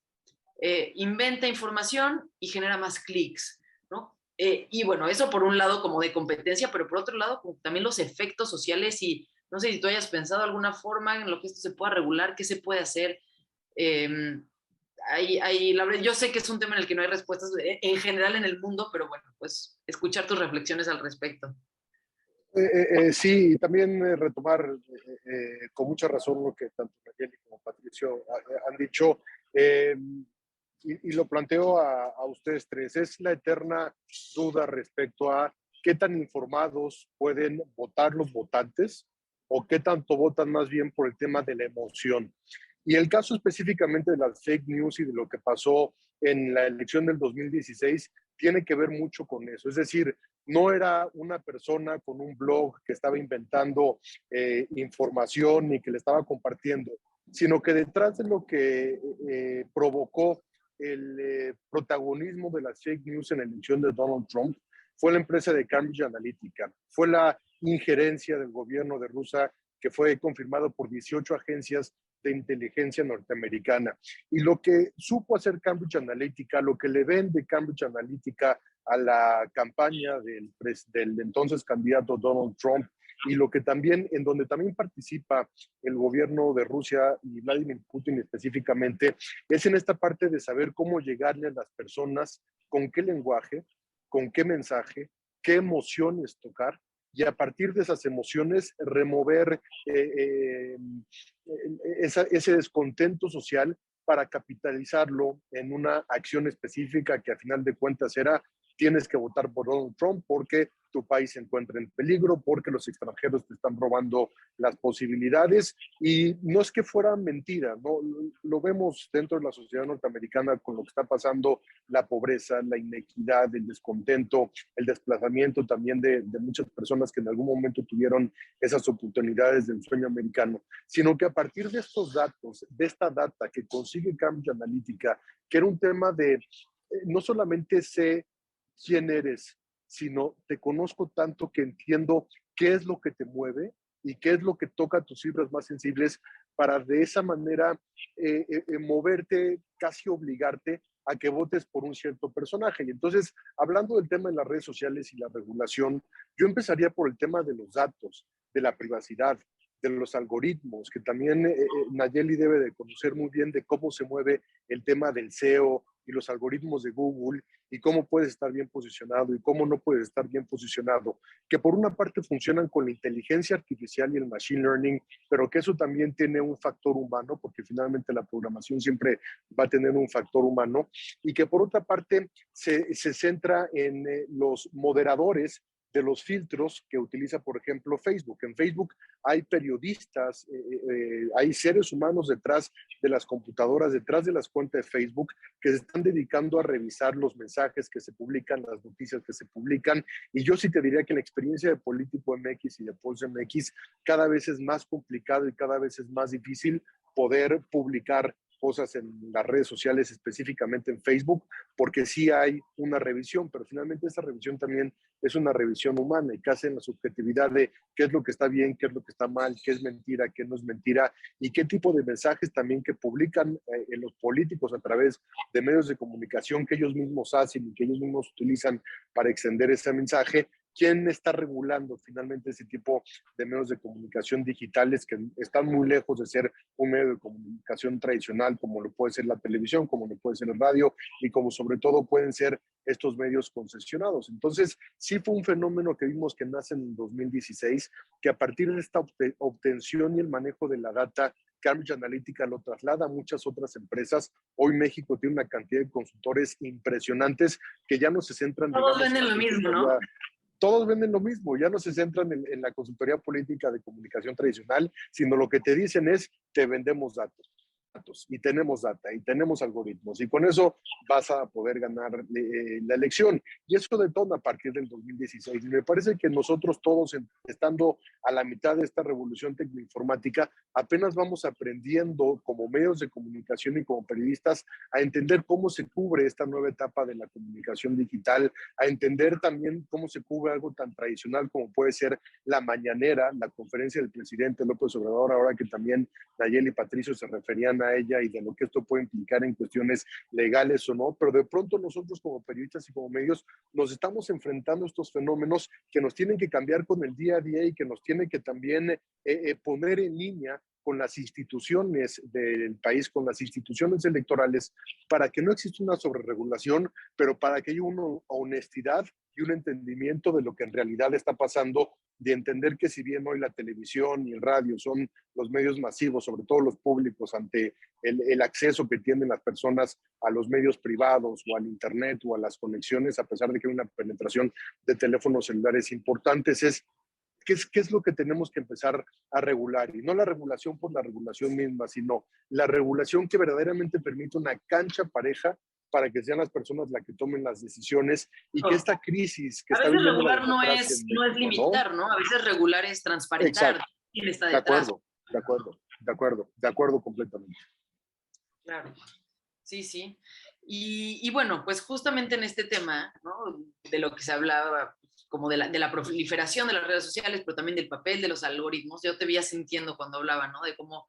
inventa información y genera más clics, ¿no? Y bueno, eso por un lado como de competencia, pero por otro lado como también los efectos sociales y no sé si tú hayas pensado alguna forma en lo que esto se pueda regular, qué se puede hacer. Yo sé que es un tema en el que no hay respuestas en general en el mundo, pero bueno, pues escuchar tus reflexiones al respecto. Sí, y también retomar con mucha razón lo que tanto Nayeli como Patricio han dicho, y lo planteo a ustedes tres. Es la eterna duda respecto a qué tan informados pueden votar los votantes o qué tanto votan más bien por el tema de la emoción. Y el caso específicamente de las fake news y de lo que pasó en la elección del 2016 tiene que ver mucho con eso. Es decir, no era una persona con un blog que estaba inventando información ni que le estaba compartiendo, sino que detrás de lo que provocó el protagonismo de las fake news en la elección de Donald Trump fue la empresa de Cambridge Analytica, fue la injerencia del gobierno de Rusia que fue confirmado por 18 agencias de inteligencia norteamericana. Y lo que supo hacer Cambridge Analytica, lo que le vende Cambridge Analytica a la campaña del entonces candidato Donald Trump, y lo que también, en donde también participa el gobierno de Rusia y Vladimir Putin específicamente, es en esta parte de saber cómo llegarle a las personas, con qué lenguaje, con qué mensaje, qué emociones tocar, y a partir de esas emociones remover ese descontento social para capitalizarlo en una acción específica que a final de cuentas era: tienes que votar por Donald Trump porque tu país se encuentra en peligro, porque los extranjeros te están robando las posibilidades. Y no es que fuera mentira, ¿no? Lo vemos dentro de la sociedad norteamericana con lo que está pasando, la pobreza, la inequidad, el descontento, el desplazamiento también de muchas personas que en algún momento tuvieron esas oportunidades del sueño americano, sino que a partir de estos datos, de esta data que consigue Cambridge Analytica, que era un tema de no solamente sé quién eres, sino te conozco tanto que entiendo qué es lo que te mueve y qué es lo que toca tus fibras más sensibles, para de esa manera moverte, casi obligarte a que votes por un cierto personaje. Y entonces, hablando del tema de las redes sociales y la regulación, yo empezaría por el tema de los datos, de la privacidad, de los algoritmos, que también Nayeli debe de conocer muy bien de cómo se mueve el tema del SEO y los algoritmos de Google, y cómo puedes estar bien posicionado y cómo no puedes estar bien posicionado, que por una parte funcionan con la inteligencia artificial y el machine learning, pero que eso también tiene un factor humano, porque finalmente la programación siempre va a tener un factor humano, y que por otra parte se centra en los moderadores de los filtros que utiliza, por ejemplo, Facebook. En Facebook hay periodistas, hay seres humanos detrás de las computadoras, detrás de las cuentas de Facebook, que se están dedicando a revisar los mensajes que se publican, las noticias que se publican. Y yo sí te diría que la experiencia de Político MX y de Pulse MX cada vez es más complicado y cada vez es más difícil poder publicar cosas en las redes sociales, específicamente en Facebook, porque sí hay una revisión, pero finalmente esa revisión también es una revisión humana y que hace en la subjetividad de qué es lo que está bien, qué es lo que está mal, qué es mentira, qué no es mentira, y qué tipo de mensajes también que publican los políticos a través de medios de comunicación que ellos mismos hacen y que ellos mismos utilizan para extender ese mensaje. ¿Quién está regulando finalmente ese tipo de medios de comunicación digitales que están muy lejos de ser un medio de comunicación tradicional, como lo puede ser la televisión, como lo puede ser el radio, y como sobre todo pueden ser estos medios concesionados? Entonces, sí fue un fenómeno que vimos que nace en 2016, que a partir de esta obtención y el manejo de la data, Cambridge Analytica lo traslada a muchas otras empresas. Hoy México tiene una cantidad de consultores impresionantes que ya no se centran... Todos venden lo mismo, ¿no? Todos venden lo mismo, ya no se centran en la consultoría política de comunicación tradicional, sino lo que te dicen es: te vendemos datos y tenemos data y tenemos algoritmos, y con eso vas a poder ganar la elección. Y eso detona a partir del 2016. Y me parece que nosotros todos, estando a la mitad de esta revolución tecnoinformática, apenas vamos aprendiendo como medios de comunicación y como periodistas a entender cómo se cubre esta nueva etapa de la comunicación digital, a entender también cómo se cubre algo tan tradicional como puede ser la mañanera, la conferencia del presidente López Obrador, ahora que también Nayeli y Patricio se referían a ella, y de lo que esto puede implicar en cuestiones legales o no, pero de pronto nosotros como periodistas y como medios nos estamos enfrentando a estos fenómenos que nos tienen que cambiar con el día a día y que nos tienen que también poner en línea con las instituciones del país, con las instituciones electorales, para que no exista una sobreregulación, pero para que haya una honestidad y un entendimiento de lo que en realidad está pasando, de entender que si bien hoy la televisión y el radio son los medios masivos, sobre todo los públicos, ante el acceso que tienen las personas a los medios privados o al internet o a las conexiones, a pesar de que hay una penetración de teléfonos celulares importantes, es ¿qué es lo que tenemos que empezar a regular? Y no la regulación por la regulación misma, sino la regulación que verdaderamente permite una cancha pareja para que sean las personas las que tomen las decisiones, y que esta crisis que está viviendo la democracia en México, no es limitar, ¿no? A veces regular es transparentar quién está detrás. De acuerdo completamente. Claro, sí. Y bueno, pues justamente en este tema, ¿no?, de lo que se hablaba, como de la proliferación de las redes sociales, pero también del papel de los algoritmos, yo te veía sintiendo cuando hablaba, ¿no?, de cómo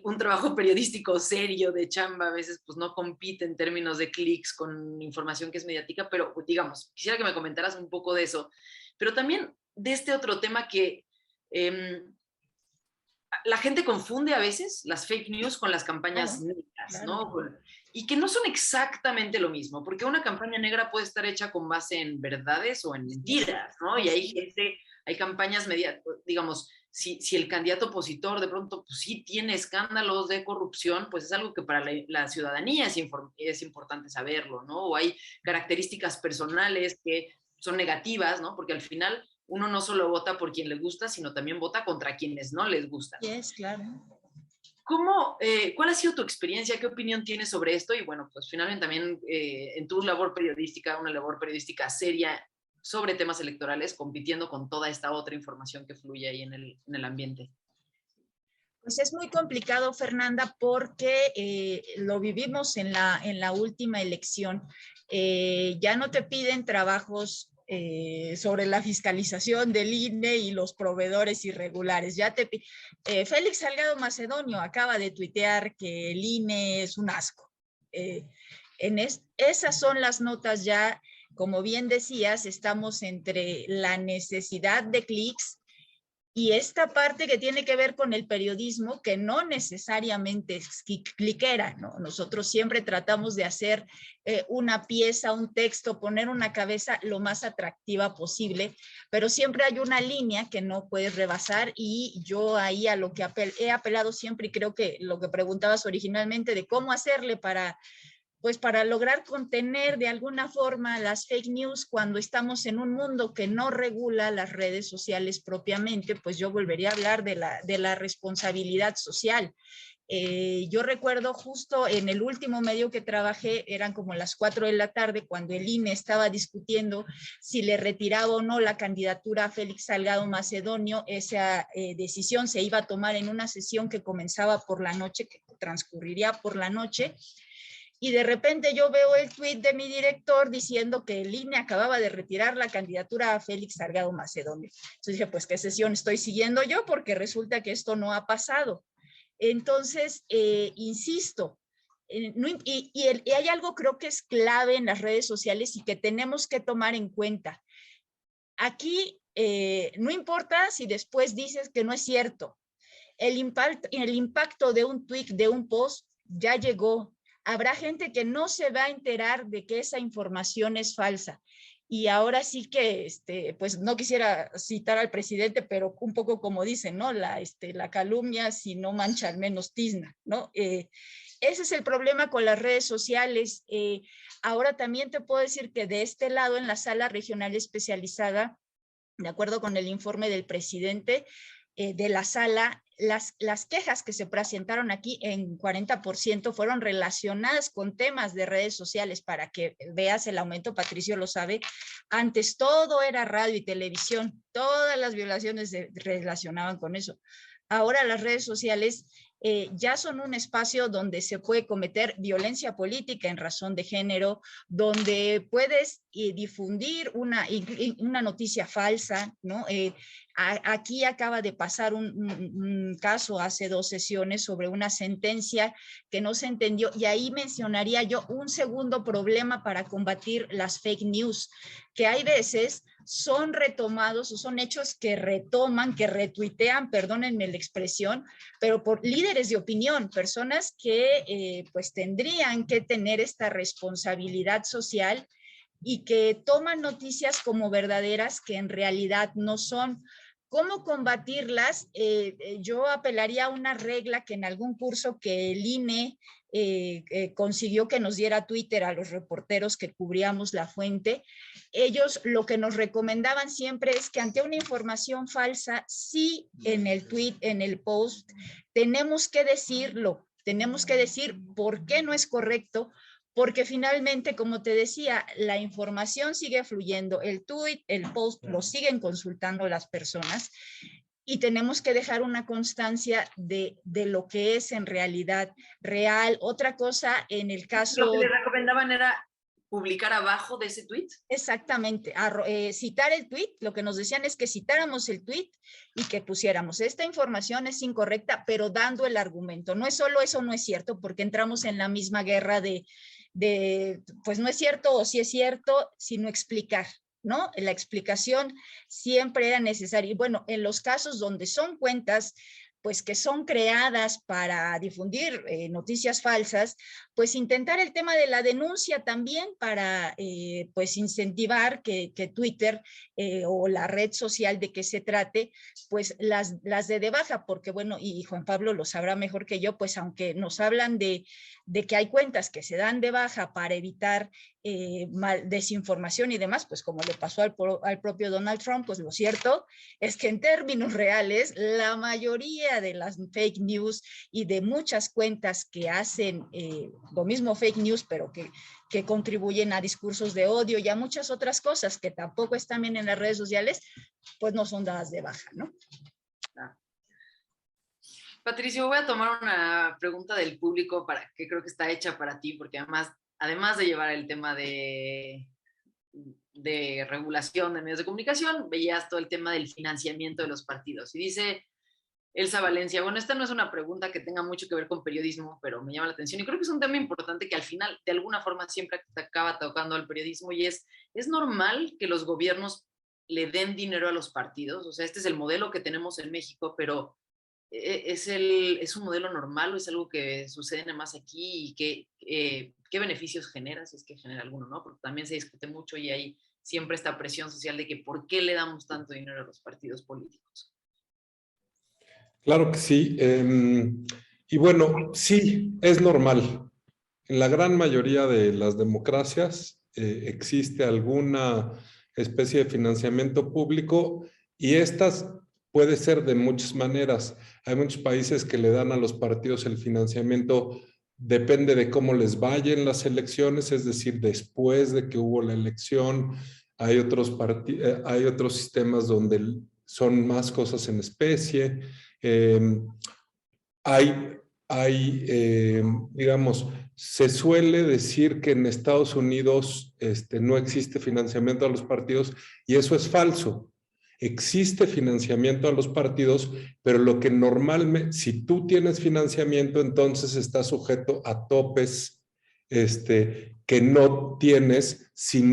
un trabajo periodístico serio de chamba a veces pues no compite en términos de clics con información que es mediática, pero digamos, quisiera que me comentaras un poco de eso, pero también de este otro tema que la gente confunde a veces las fake news con las campañas negras, ¿no? Y que no son exactamente lo mismo, porque una campaña negra puede estar hecha con base en verdades o en mentiras, ¿no? Y hay gente hay campañas digamos, si el candidato opositor de pronto pues, sí tiene escándalos de corrupción, pues es algo que para la ciudadanía es importante saberlo, ¿no? O hay características personales que son negativas, ¿no? Porque al final uno no solo vota por quien le gusta, sino también vota contra quienes no les gustan. Yes, claro. ¿Cuál ha sido tu experiencia? ¿Qué opinión tienes sobre esto? Y bueno, pues finalmente también en tu labor periodística, una labor periodística seria sobre temas electorales, compitiendo con toda esta otra información que fluye ahí en el ambiente. Pues es muy complicado, Fernanda, porque lo vivimos en la última elección. Ya no te piden trabajos sobre la fiscalización del INE y los proveedores irregulares. Félix Salgado Macedonio acaba de tuitear que el INE es un asco. Esas son las notas ya, como bien decías, estamos entre la necesidad de clics y esta parte que tiene que ver con el periodismo, que no necesariamente es cliquera, ¿no? Nosotros siempre tratamos de hacer una pieza, un texto, poner una cabeza lo más atractiva posible, pero siempre hay una línea que no puedes rebasar y yo ahí a lo que he apelado siempre y creo que lo que preguntabas originalmente de cómo hacerle para lograr contener de alguna forma las fake news cuando estamos en un mundo que no regula las redes sociales propiamente, pues yo volvería a hablar de la responsabilidad social. Yo recuerdo justo en el último medio que trabajé, eran como las 4 de la tarde, cuando el INE estaba discutiendo si le retiraba o no la candidatura a Félix Salgado Macedonio. Esa decisión se iba a tomar en una sesión que comenzaba por la noche, que transcurriría por la noche. Y de repente yo veo el tuit de mi director diciendo que el INE acababa de retirar la candidatura a Félix Salgado Macedonio. Entonces dije, pues, ¿qué sesión estoy siguiendo yo? Porque resulta que esto no ha pasado. Entonces, insisto, y hay algo creo que es clave en las redes sociales y que tenemos que tomar en cuenta. Aquí no importa si después dices que no es cierto. El impacto de un tweet, de un post, ya llegó. Habrá gente que no se va a enterar de que esa información es falsa. Y ahora sí que, pues no quisiera citar al presidente, pero un poco como dicen, ¿no? La calumnia, si no mancha, al menos tizna, ¿no? Ese es el problema con las redes sociales. Ahora también te puedo decir que de este lado, en la sala regional especializada, de acuerdo con el informe del presidente de la sala, las quejas que se presentaron aquí en 40% fueron relacionadas con temas de redes sociales. Para que veas el aumento, Patricio lo sabe, antes todo era radio y televisión, todas las violaciones se relacionaban con eso. Ahora las redes sociales ya son un espacio donde se puede cometer violencia política en razón de género, donde puedes difundir una noticia falsa, ¿no? Aquí acaba de pasar un caso hace 2 sesiones sobre una sentencia que no se entendió, y ahí mencionaría yo un segundo problema para combatir las fake news, que hay veces son retomados o son hechos que retoman, que retuitean, perdónenme la expresión, pero por líderes de opinión, personas que pues tendrían que tener esta responsabilidad social y que toman noticias como verdaderas que en realidad no son. ¿Cómo combatirlas? Yo apelaría a una regla que en algún curso que el INE consiguió que nos diera Twitter a los reporteros que cubríamos la fuente. Ellos lo que nos recomendaban siempre es que ante una información falsa, sí, en el tweet, en el post, tenemos que decirlo, tenemos que decir por qué no es correcto, porque finalmente, como te decía, la información sigue fluyendo, el tweet, el post, lo siguen consultando las personas y tenemos que dejar una constancia de lo que es en realidad real. Otra cosa, en el caso... Lo que le recomendaban era publicar abajo de ese tweet. Exactamente, citar el tweet. Lo que nos decían es que citáramos el tweet y que pusiéramos esta información es incorrecta, pero dando el argumento. No es solo eso, no es cierto, porque entramos en la misma guerra de pues no es cierto o sí es cierto, sino explicar, ¿no? La explicación siempre era necesaria. Y bueno, en los casos donde son cuentas pues que son creadas para difundir noticias falsas, pues intentar el tema de la denuncia también para pues incentivar que Twitter o la red social de que se trate, pues las de baja, porque bueno, y Juan Pablo lo sabrá mejor que yo, pues aunque nos hablan de que hay cuentas que se dan de baja para evitar desinformación y demás, pues como le pasó al propio Donald Trump, pues lo cierto es que en términos reales, la mayoría de las fake news y de muchas cuentas que hacen lo mismo fake news, pero que contribuyen a discursos de odio y a muchas otras cosas que tampoco están bien en las redes sociales, pues no son dadas de baja, ¿no? Patricio, voy a tomar una pregunta del público que creo que está hecha para ti, porque además de llevar el tema de regulación de medios de comunicación, veías todo el tema del financiamiento de los partidos. Y dice Elsa Valencia, bueno, esta no es una pregunta que tenga mucho que ver con periodismo, pero me llama la atención y creo que es un tema importante que al final, de alguna forma, siempre acaba tocando al periodismo y ¿es normal que los gobiernos le den dinero a los partidos? O sea, este es el modelo que tenemos en México, pero ¿es un modelo normal o es algo que sucede nada más aquí? ¿Y qué beneficios genera, si es que genera alguno, no? Porque también se discute mucho y hay siempre esta presión social de que ¿por qué le damos tanto dinero a los partidos políticos? Claro que sí. Y bueno, sí, es normal. En la gran mayoría de las democracias existe alguna especie de financiamiento público y estas puede ser de muchas maneras. Hay muchos países que le dan a los partidos el financiamiento, depende de cómo les vaya en las elecciones, es decir, después de que hubo la elección. Hay otros sistemas donde son más cosas en especie. Digamos, se suele decir que en Estados Unidos no existe financiamiento a los partidos y eso es falso. Existe financiamiento a los partidos, pero lo que normalmente, si tú tienes financiamiento, entonces estás sujeto a topes que no tienes si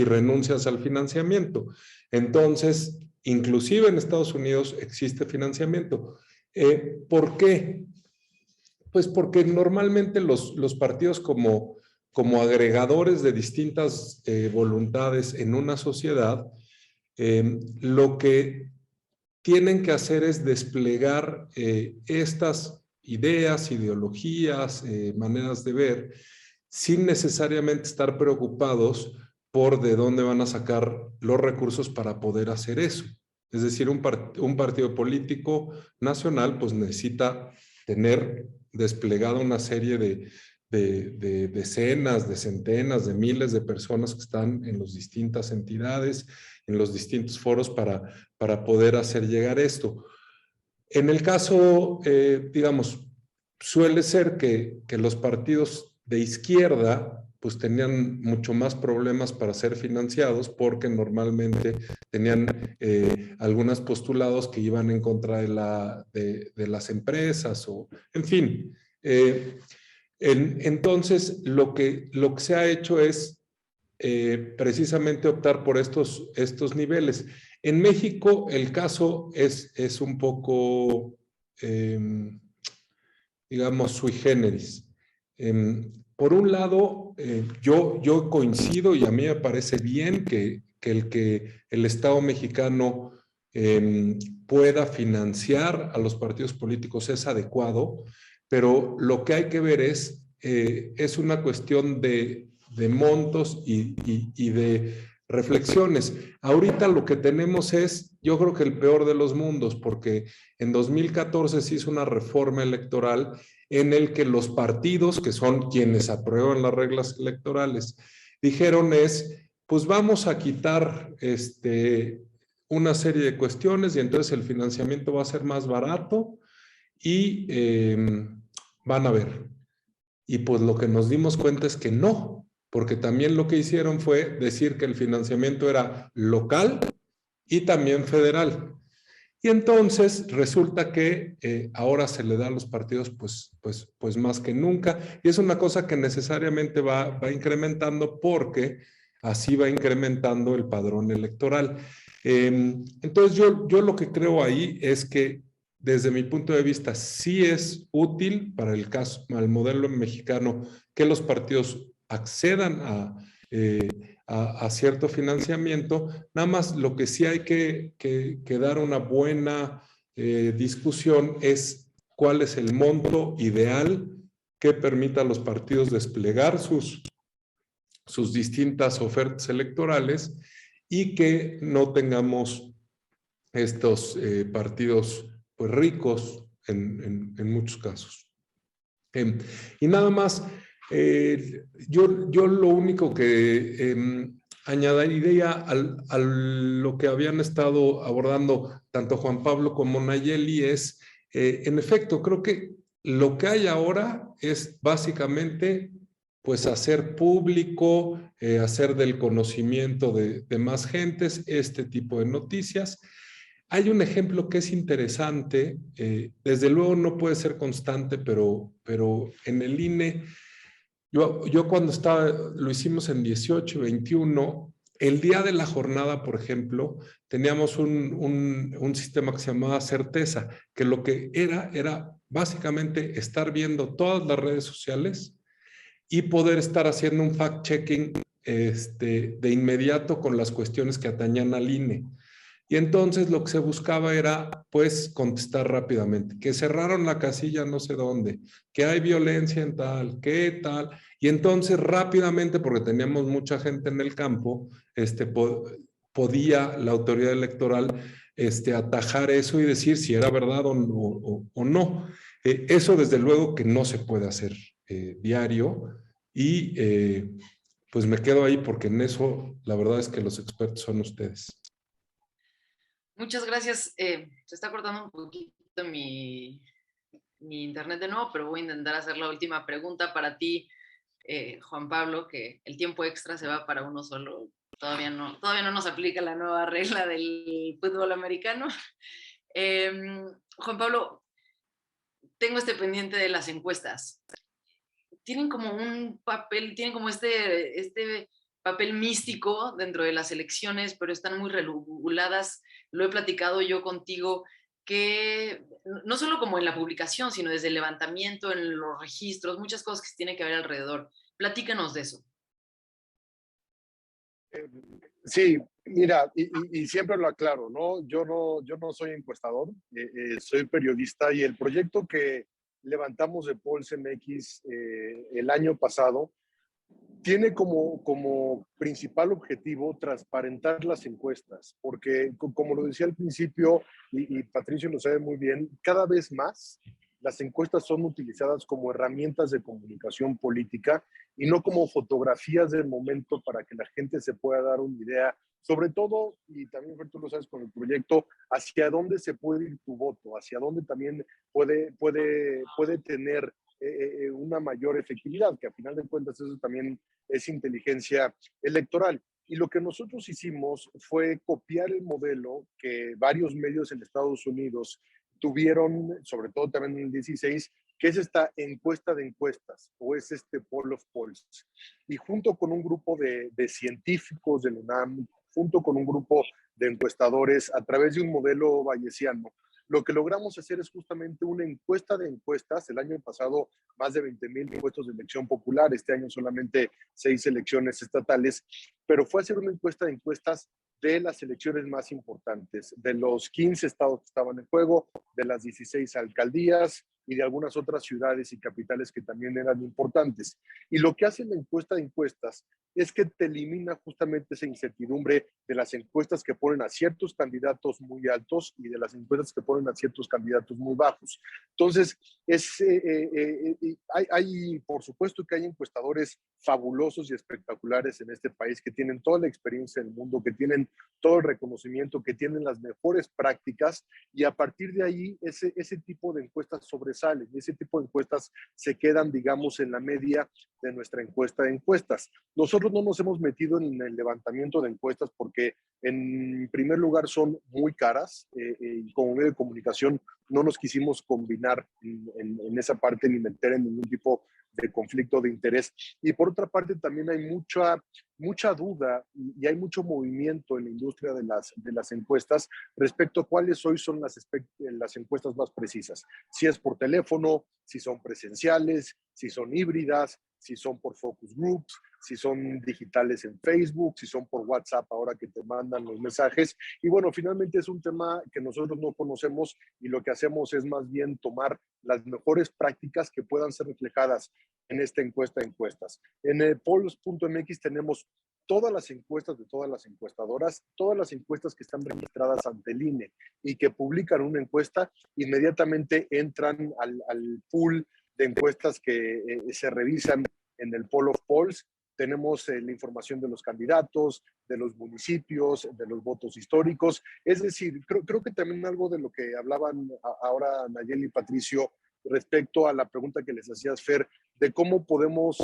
renuncias al financiamiento. Entonces, inclusive en Estados Unidos existe financiamiento. ¿Por qué? Pues porque normalmente los partidos como agregadores de distintas voluntades en una sociedad, lo que tienen que hacer es desplegar estas ideas, ideologías, maneras de ver, sin necesariamente estar preocupados por de dónde van a sacar los recursos para poder hacer eso. Es decir, un partido político nacional pues necesita tener desplegada una serie de decenas, de centenas, de miles de personas que están en las distintas entidades, en los distintos foros para poder hacer llegar esto. En el caso, digamos, suele ser que los partidos de izquierda pues tenían mucho más problemas para ser financiados porque normalmente tenían algunos postulados que iban en contra de las empresas o, en fin. Entonces, lo que se ha hecho es precisamente optar por estos niveles. En México el caso es un poco, digamos, sui generis. Por un lado, yo coincido y a mí me parece bien que el Estado mexicano pueda financiar a los partidos políticos es adecuado, pero lo que hay que ver es una cuestión de montos y de reflexiones. Ahorita lo que tenemos es, yo creo que el peor de los mundos, porque en 2014 se hizo una reforma electoral en el que los partidos, que son quienes aprueban las reglas electorales, dijeron pues vamos a quitar una serie de cuestiones y entonces el financiamiento va a ser más barato y van a ver. Y pues lo que nos dimos cuenta es que no, porque también lo que hicieron fue decir que el financiamiento era local y también federal. Y entonces resulta que ahora se le da a los partidos pues más que nunca. Y es una cosa que necesariamente va incrementando porque así va incrementando el padrón electoral. Entonces yo lo que creo ahí es que desde mi punto de vista, sí es útil para el caso, al modelo mexicano, que los partidos accedan a cierto financiamiento. Nada más lo que sí hay que dar una buena discusión es cuál es el monto ideal que permita a los partidos desplegar sus distintas ofertas electorales y que no tengamos estos partidos pues, ricos en muchos casos. Y nada más, yo lo único que añadiría a lo que habían estado abordando tanto Juan Pablo como Nayeli es, en efecto, creo que lo que hay ahora es básicamente pues hacer público, hacer del conocimiento de más gentes este tipo de noticias. Hay un ejemplo que es interesante, desde luego no puede ser constante, pero en el INE, yo cuando estaba, lo hicimos en 18, 21, el día de la jornada, por ejemplo, teníamos un sistema que se llamaba Certeza, que lo que era básicamente estar viendo todas las redes sociales y poder estar haciendo un fact-checking de inmediato con las cuestiones que atañían al INE. Y entonces lo que se buscaba era, pues, contestar rápidamente, que cerraron la casilla no sé dónde, que hay violencia en tal, qué tal. Y entonces rápidamente, porque teníamos mucha gente en el campo, podía la autoridad electoral atajar eso y decir si era verdad o no. Eso desde luego que no se puede hacer diario y pues me quedo ahí porque en eso la verdad es que los expertos son ustedes. Muchas gracias. Se está cortando un poquito mi internet de nuevo, pero voy a intentar hacer la última pregunta para ti, Juan Pablo, que el tiempo extra se va para uno solo. Todavía no nos aplica la nueva regla del fútbol americano. Juan Pablo, tengo este pendiente de las encuestas. Tienen como un papel, tienen como este papel místico dentro de las elecciones, pero están muy reguladas. Lo he platicado yo contigo, que no solo como en la publicación, sino desde el levantamiento, en los registros, muchas cosas que se tienen que ver alrededor. Platícanos de eso. Sí, mira, y siempre lo aclaro, ¿no? Yo no soy encuestador, soy periodista y el proyecto que levantamos de Pulse MX el año pasado tiene como principal objetivo transparentar las encuestas, porque como lo decía al principio, y Patricio lo sabe muy bien, cada vez más las encuestas son utilizadas como herramientas de comunicación política y no como fotografías del momento para que la gente se pueda dar una idea, sobre todo, y también tú lo sabes con el proyecto, hacia dónde se puede ir tu voto, hacia dónde también puede tener una mayor efectividad, que a final de cuentas eso también es inteligencia electoral. Y lo que nosotros hicimos fue copiar el modelo que varios medios en Estados Unidos tuvieron, sobre todo también en el 16, que es esta encuesta de encuestas, o es este poll of polls. Y junto con un grupo de científicos del UNAM, junto con un grupo de encuestadores, a través de un modelo bayesiano, lo que logramos hacer es justamente una encuesta de encuestas. El año pasado más de 20,000 puestos de elección popular, este año solamente 6 elecciones estatales, pero fue hacer una encuesta de encuestas de las elecciones más importantes, de los 15 estados que estaban en juego, de las 16 alcaldías y de algunas otras ciudades y capitales que también eran importantes. Y lo que hace la encuesta de encuestas es que te elimina justamente esa incertidumbre de las encuestas que ponen a ciertos candidatos muy altos y de las encuestas que ponen a ciertos candidatos muy bajos. Entonces, hay, por supuesto que hay encuestadores fabulosos y espectaculares en este país que tienen toda la experiencia del mundo, que tienen todo el reconocimiento, que tienen las mejores prácticas y a partir de ahí ese tipo de encuestas sobresalen y ese tipo de encuestas se quedan, digamos, en la media de nuestra encuesta de encuestas. Nosotros no nos hemos metido en el levantamiento de encuestas porque en primer lugar son muy caras y como medio de comunicación no nos quisimos combinar en esa parte ni meter en ningún tipo de conflicto de interés. Y por otra parte también hay mucha duda y hay mucho movimiento en la industria de las encuestas respecto a cuáles hoy son las encuestas más precisas. Si es por teléfono, si son presenciales, si son híbridas, si son por focus groups, si son digitales en Facebook, si son por WhatsApp ahora que te mandan los mensajes. Y bueno, finalmente es un tema que nosotros no conocemos y lo que hacemos es más bien tomar las mejores prácticas que puedan ser reflejadas en esta encuesta de encuestas. En el polls.mx tenemos todas las encuestas de todas las encuestadoras, todas las encuestas que están registradas ante el INE y que publican una encuesta, inmediatamente entran al pool de encuestas que se revisan en el Poll of Polls. Tenemos la información de los candidatos, de los municipios, de los votos históricos. Es decir, creo que también algo de lo que hablaban ahora Nayeli y Patricio respecto a la pregunta que les hacías, Fer, de cómo podemos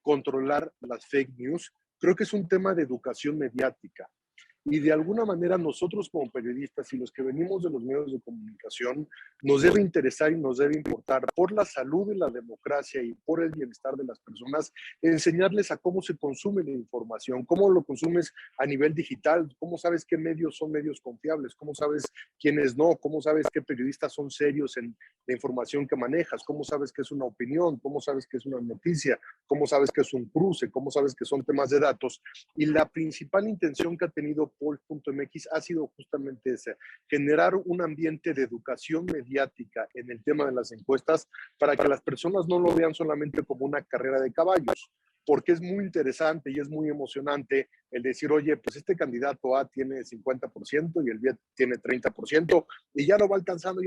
controlar las fake news, creo que es un tema de educación mediática. Y de alguna manera nosotros como periodistas y los que venimos de los medios de comunicación nos debe interesar y nos debe importar por la salud de la democracia y por el bienestar de las personas, enseñarles a cómo se consume la información, cómo lo consumes a nivel digital, cómo sabes qué medios son medios confiables, cómo sabes quiénes no, cómo sabes qué periodistas son serios en la información que manejas, cómo sabes qué es una opinión, cómo sabes qué es una noticia, cómo sabes qué es un cruce, cómo sabes que son temas de datos. Y la principal intención que ha tenido Polls.mx ha sido justamente esa, generar un ambiente de educación mediática en el tema de las encuestas para que las personas no lo vean solamente como una carrera de caballos, porque es muy interesante y es muy emocionante el decir, oye, pues este candidato A tiene 50% y el B tiene 30%, y ya lo va alcanzando,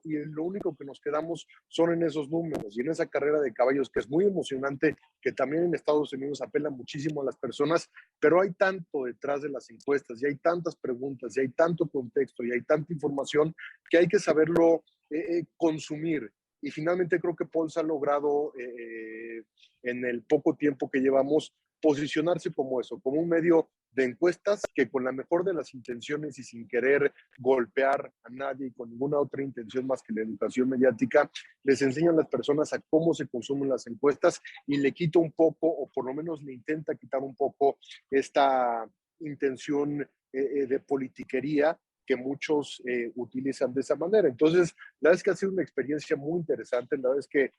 y lo único que nos quedamos son en esos números y en esa carrera de caballos que es muy emocionante, que también en Estados Unidos apela muchísimo a las personas, pero hay tanto detrás de las encuestas y hay tantas preguntas y hay tanto contexto y hay tanta información que hay que saberlo consumir. Y finalmente creo que Polls ha logrado en el poco tiempo que llevamos posicionarse como eso, como un medio de encuestas que con la mejor de las intenciones y sin querer golpear a nadie y con ninguna otra intención más que la educación mediática, les enseñan a las personas a cómo se consumen las encuestas y le quita un poco, o por lo menos le intenta quitar un poco esta intención de politiquería que muchos utilizan de esa manera. Entonces, la verdad es que ha sido una experiencia muy interesante. La verdad es que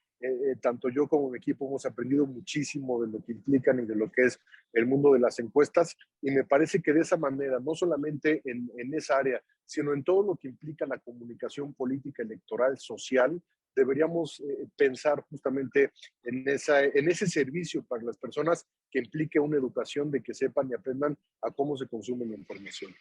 tanto yo como mi equipo hemos aprendido muchísimo de lo que implican y de lo que es el mundo de las encuestas, y me parece que de esa manera, no solamente en esa área, sino en todo lo que implica la comunicación política, electoral, social, deberíamos pensar justamente en ese servicio para las personas que implique una educación de que sepan y aprendan a cómo se consume la información.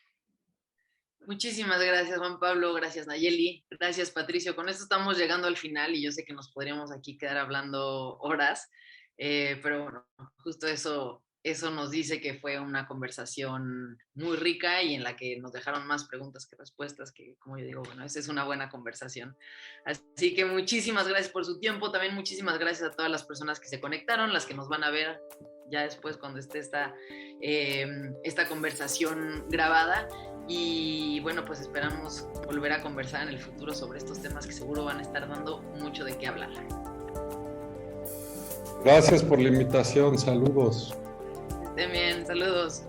Muchísimas gracias, Juan Pablo, gracias, Nayeli, gracias, Patricio. Con esto estamos llegando al final y yo sé que nos podríamos aquí quedar hablando horas, pero bueno, justo eso nos dice que fue una conversación muy rica y en la que nos dejaron más preguntas que respuestas, que como yo digo, bueno, esa es una buena conversación. Así que muchísimas gracias por su tiempo, también muchísimas gracias a todas las personas que se conectaron, las que nos van a ver ya después cuando esté esta conversación grabada. Y bueno, pues esperamos volver a conversar en el futuro sobre estos temas que seguro van a estar dando mucho de qué hablar. Gracias por la invitación, saludos. Estén bien, saludos.